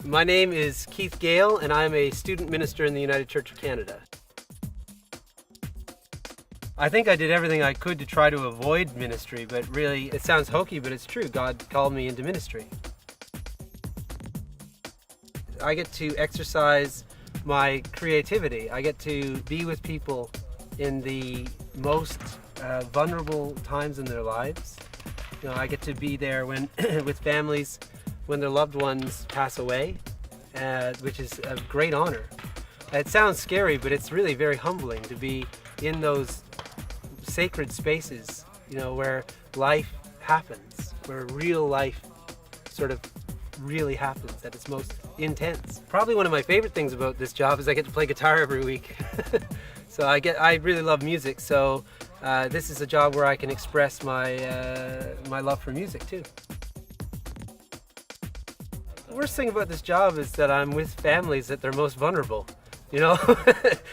My name is Keith Gail, and I'm a student minister in the United Church of Canada. I think I did everything I could to try to avoid ministry, but really, it sounds hokey, but it's true. God called me into ministry. I get to exercise my creativity. I get to be with people in the most vulnerable times in their lives. You know, I get to be there when with families when their loved ones pass away, which is a great honor. It sounds scary, but it's really very humbling to be in those sacred spaces, you know, where life happens, where real life sort of really happens at its most intense. Probably one of my favorite things about this job is I get to play guitar every week. So I really love music, so this is a job where I can express my love for music too. The worst thing about this job is that I'm with families at their most vulnerable. You know,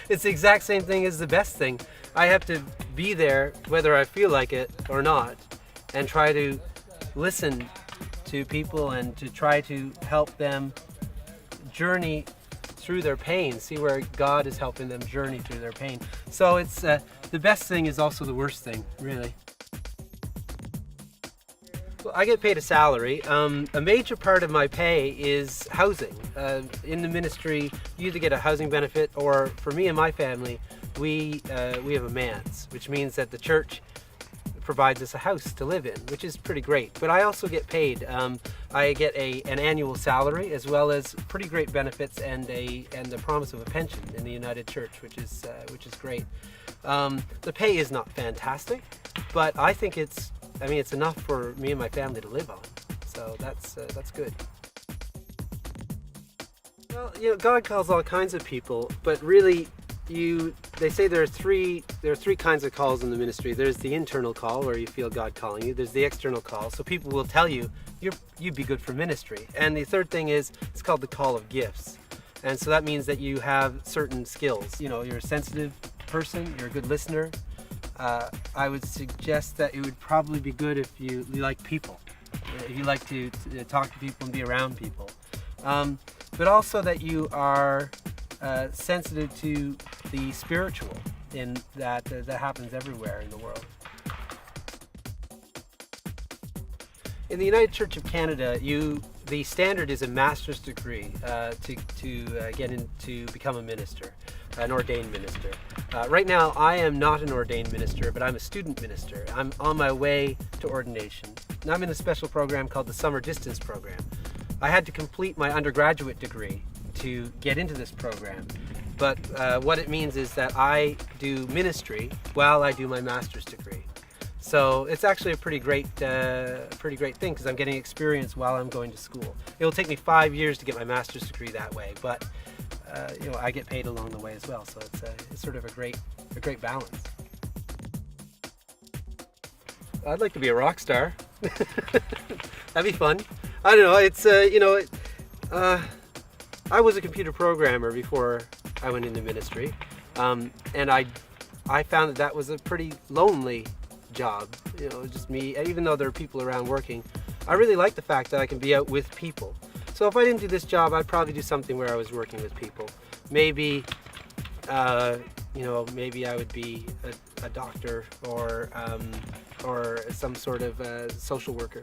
it's the exact same thing as the best thing. I have to be there whether I feel like it or not, and try to listen to people and to try to help them journey through their pain, see where God is helping them journey through their pain. So it's the best thing is also the worst thing, really. Well, I get paid a salary. A major part of my pay is housing. In the ministry, you either get a housing benefit, or for me and my family, we have a manse, which means that the church provides us a house to live in, which is pretty great. But I also get paid. I get an annual salary, as well as pretty great benefits and the promise of a pension in the United Church, which is great. The pay is not fantastic, but I think it's enough for me and my family to live on. So that's good. Well, you know, God calls all kinds of people, but really, they say there are three kinds of calls in the ministry. There's the internal call, where you feel God calling you. There's the external call, so people will tell you you'd be good for ministry. And the third thing is, it's called the call of gifts. And so that means that you have certain skills. You know, you're a sensitive person, you're a good listener. I would suggest that it would probably be good if you like people. If you like to talk to people and be around people. But also that you are sensitive to the spiritual in that happens everywhere in the world. In the United Church of Canada, the standard is a master's degree to become a minister, an ordained minister. Right now, I am not an ordained minister, but I'm a student minister. I'm on my way to ordination. Now I'm in a special program called the Summer Distance Program. I had to complete my undergraduate degree to get into this program, but what it means is that I do ministry while I do my master's degree. So it's actually a pretty great thing, because I'm getting experience while I'm going to school. It will take me 5 years to get my master's degree that way, but you know, I get paid along the way as well. So it's sort of a great balance. I'd like to be a rock star. That'd be fun. I don't know. It's I was a computer programmer before I went into ministry, and I found that was a pretty lonely job. You know, just me. Even though there are people around working, I really like the fact that I can be out with people. So if I didn't do this job, I'd probably do something where I was working with people. Maybe, maybe I would be a doctor or some sort of social worker.